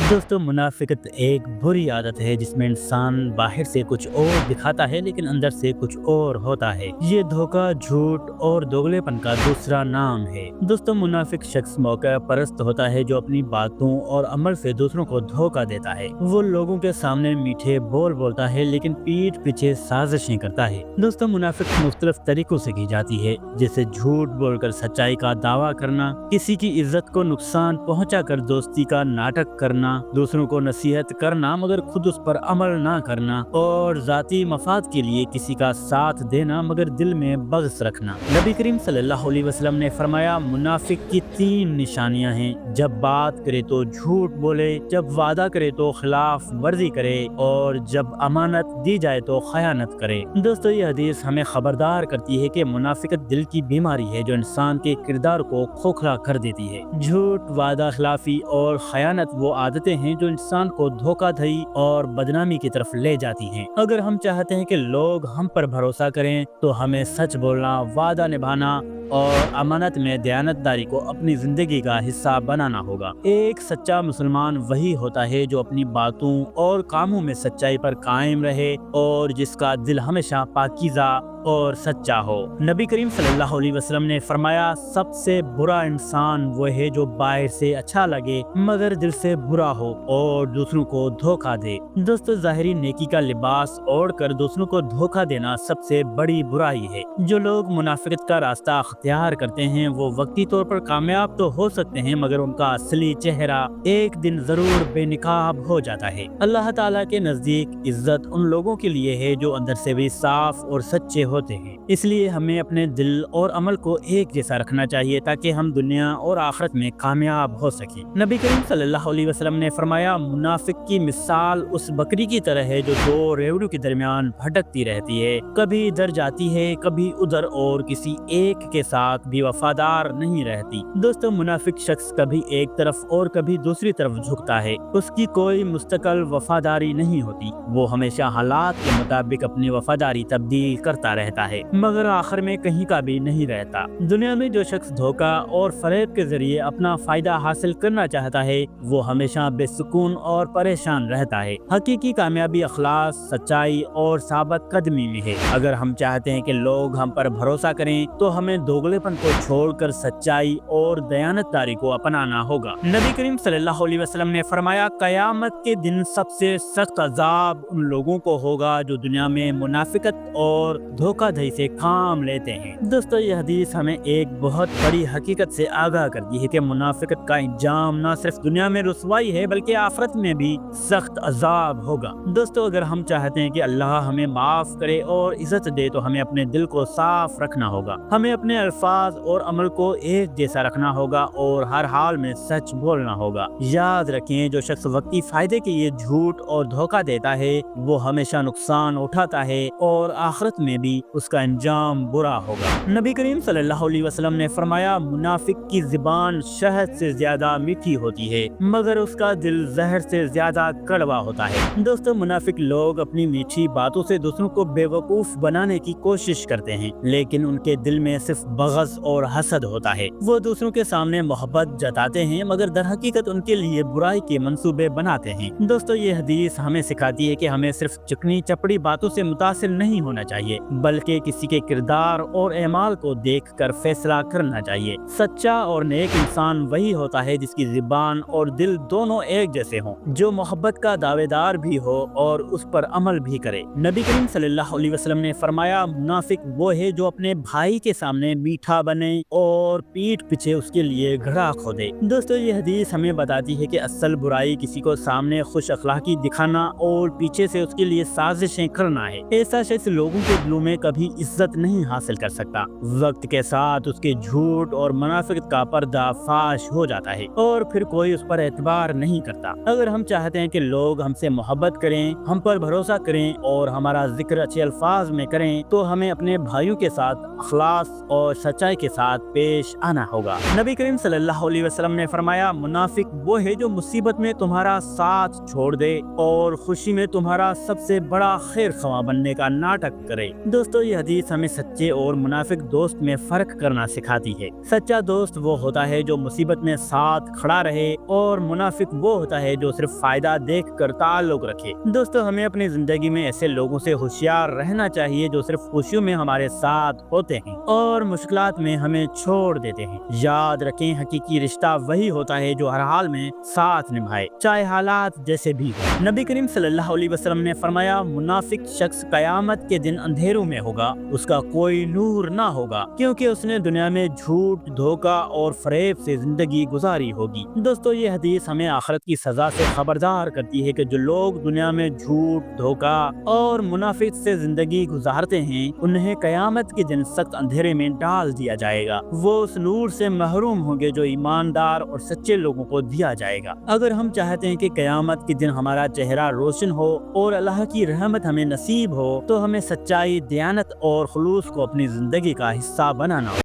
दोस्तों, मुनाफिकत एक बुरी आदत है जिसमें इंसान बाहर से कुछ और दिखाता है लेकिन अंदर से कुछ और होता है। ये धोखा, झूठ और दोगलेपन का दूसरा नाम है। दोस्तों, मुनाफिक शख्स मौका परस्त होता है जो अपनी बातों और अमल से दूसरों को धोखा देता है। वो लोगों के सामने मीठे बोल बोलता है लेकिन पीठ पीछे साजिशें करता है। दोस्तों, मुनाफिक मुख्तलिफ तरीकों से की जाती है, जैसे झूठ बोलकर सच्चाई का दावा करना, किसी की इज्जत को नुकसान पहुंचाकर दोस्ती का नाटक करना, दूसरों को नसीहत करना मगर खुद उस पर अमल ना करना, और जाती मफाद के लिए किसी का साथ देना मगर दिल में बग़्ज़ रखना। नबी करीम सल्लल्लाहु अलैहि वसल्लम ने फरमाया, मुनाफिक की 3 निशानियां हैं। जब बात करे तो झूठ बोले, जब वादा करे तो खिलाफ वर्जी करे, और जब अमानत दी जाए तो खयानत करे। दोस्तों, ये हदीस हमें खबरदार करती है कि मुनाफिकत दिल की बीमारी है जो इंसान के किरदार को खोखला कर देती है। झूठ, वादा खिलाफी और खयानत वो आदतें हैं जो इंसान को धोखाधड़ी और बदनामी की तरफ ले जाती हैं। अगर हम चाहते हैं कि लोग हम पर भरोसा करें तो हमें सच बोलना, वादा निभाना और अमानत में दयानतदारी को अपनी जिंदगी का हिस्सा बनाना होगा। एक सच्चा मुसलमान वही होता है जो अपनी बातों और कामों में सच्चाई पर कायम रहे और जिसका दिल हमेशा पाकीज़ा और सच्चा हो। नबी करीम सल्लल्लाहु अलैहि वसल्लम ने फरमाया, सबसे बुरा इंसान वो है जो बाहर से अच्छा लगे मगर दिल से बुरा हो और दूसरों को धोखा दे। दोस्तों, ज़ाहिरी नेकी का लिबास ओढ़ कर दूसरों को धोखा देना सबसे बड़ी बुराई है। जो लोग मुनाफिकत का रास्ता अख्तियार करते हैं वो वक्ती तौर पर कामयाब तो हो सकते हैं मगर उनका असली चेहरा एक दिन जरूर बेनकाब हो जाता है। अल्लाह ताला के नजदीक इज्जत उन लोगों के लिए है जो अंदर से भी साफ और सच्चे होते हैं। इसलिए हमें अपने दिल और अमल को एक जैसा रखना चाहिए ताकि हम दुनिया और आखिरत में कामयाब हो सकें। नबी करीम सल्लल्लाहु अलैहि वसल्लम ने फरमाया, मुनाफिक की मिसाल उस बकरी की तरह है जो 2 रेवड़ियों के दरमियान भटकती रहती है, कभी इधर जाती है कभी उधर और किसी एक के साथ भी वफादार नहीं रहती। दोस्तों, मुनाफिक शख्स कभी एक तरफ और कभी दूसरी तरफ झुकता है। उसकी कोई मुस्तकिल वफादारी नहीं होती। वो हमेशा हालात के मुताबिक अपनी वफादारी तब्दील करता रहता है मगर आखिर में कहीं का भी नहीं रहता। दुनिया में जो शख्स धोखा और फरेब के जरिए अपना फायदा हासिल करना चाहता है वो हमेशा बेसुकून और परेशान रहता है। हकीकी कामयाबी अखलास, सच्चाई और साबित कदमी में है। अगर हम चाहते हैं कि लोग हम पर भरोसा करें तो हमें दोगलेपन को छोड़कर सच्चाई और दयानतदारी को अपनाना होगा। नबी करीम सल्लल्लाहु अलैहि वसल्लम ने फरमाया, कयामत के दिन सबसे सख्त अजाब उन लोगों को होगा जो दुनिया में मुनाफिकत और धोखाधड़ी से काम लेते हैं। दोस्तों, यह हदीस हमें एक बहुत बड़ी हकीकत से आगाह करती है कि मुनाफिकत का इंजाम न सिर्फ दुनिया में रुसवाई है बल्कि आखिरत में भी सख्त अजाब होगा। दोस्तों, अगर हम चाहते हैं कि अल्लाह हमें माफ करे और इज्जत दे तो हमें अपने दिल को साफ रखना होगा। हमें अपने अल्फाज और अमल को एक जैसा रखना होगा और हर हाल में सच बोलना होगा। याद रखें, जो शख्स वक्ती फायदे के लिए झूठ और धोखा देता है वो हमेशा नुकसान उठाता है और आखिरत में भी उसका अंजाम बुरा होगा। नबी करीम सल्लल्लाहु अलैहि वसल्लम ने फरमाया, मुनाफिक की ज़ुबान शहद से ज्यादा मीठी होती है मगर उसका दिल जहर से ज्यादा कड़वा होता है। दोस्तों, मुनाफिक लोग अपनी मीठी बातों से दूसरों को बेवकूफ बनाने की कोशिश करते हैं लेकिन उनके दिल में सिर्फ बग़ज़ और हसद होता है। वो दूसरों के सामने मोहब्बत जताते हैं मगर दर हकीकत उनके लिए बुराई के मंसूबे बनाते हैं। दोस्तों, ये हदीस हमें सिखाती है कि हमें सिर्फ चिकनी चपड़ी बातों से मुतासिर नहीं होना चाहिए बल्कि किसी के किरदार और एमाल को देखकर फैसला करना चाहिए। सच्चा और नेक इंसान वही होता है जिसकी ज़ुबान और दिल दोनों एक जैसे हों, जो मोहब्बत का दावेदार भी हो और उस पर अमल भी करे। नबी करीम सल्लल्लाहु अलैहि वसल्लम ने फरमाया, मुनाफिक वो है जो अपने भाई के सामने मीठा बने और पीठ पीछे उसके लिए घड़ा खोदे। दोस्तों, ये हदीस हमें बताती है कि असल बुराई किसी को सामने खुश अखलाकी दिखाना और पीछे से उसके लिए साजिशें करना है। ऐसा शख्स लोगों के दिलों में कभी इज्जत नहीं हासिल कर सकता। वक्त के साथ उसके झूठ और मुनाफिकत का पर्दा फाश हो जाता है और फिर कोई उस पर एतबार नहीं करता। अगर हम चाहते हैं कि लोग हमसे मोहब्बत करें, हम पर भरोसा करें और हमारा जिक्र अच्छे अल्फाज में करें तो हमें अपने भाइयों के साथ अखलास और اور سچائی کے ساتھ پیش آنا ہوگا۔ نبی کریم صلی اللہ علیہ وسلم نے فرمایا منافق وہ ہے جو مصیبت میں تمہارا ساتھ چھوڑ دے اور خوشی میں تمہارا سب سے بڑا خیر خواہ بننے کا ناٹک کرے۔ دوستو یہ حدیث ہمیں سچے اور منافق دوست میں فرق کرنا سکھاتی ہے۔ سچا دوست وہ ہوتا ہے جو مصیبت میں ساتھ کھڑا رہے اور منافق وہ ہوتا ہے جو صرف فائدہ دیکھ کر تعلق رکھے۔ دوستو ہمیں اپنی زندگی میں ایسے لوگوں سے ہوشیار رہنا چاہیے جو صرف خوشیوں میں ہمارے ساتھ ہوتے ہیں اور مشکلات میں ہمیں چھوڑ دیتے ہیں۔ یاد رکھیں حقیقی رشتہ وہی ہوتا ہے جو ہر حال میں ساتھ نبھائے چاہے حالات جیسے بھی ہو۔ نبی کریم صلی اللہ علیہ وسلم نے فرمایا منافق شخص قیامت کے دن اندھیروں میں ہوگا، اس کا کوئی نور نہ ہوگا کیونکہ اس نے دنیا میں جھوٹ، دھوکہ اور فریب سے زندگی گزاری ہوگی۔ دوستو یہ حدیث ہمیں آخرت کی سزا سے خبردار کرتی ہے کہ جو لوگ دنیا میں جھوٹ، دھوکہ اور منافق سے زندگی گزارتے ہیں انہیں قیامت کے دن سخت اندھیرے میں ڈال دیا جائے گا۔ وہ اس نور سے محروم ہوں گے جو ایماندار اور سچے لوگوں کو دیا جائے گا۔ اگر ہم چاہتے ہیں کہ قیامت کے دن ہمارا چہرہ روشن ہو اور اللہ کی رحمت ہمیں نصیب ہو تو ہمیں سچائی، دیانت اور خلوص کو اپنی زندگی کا حصہ بنانا ہو۔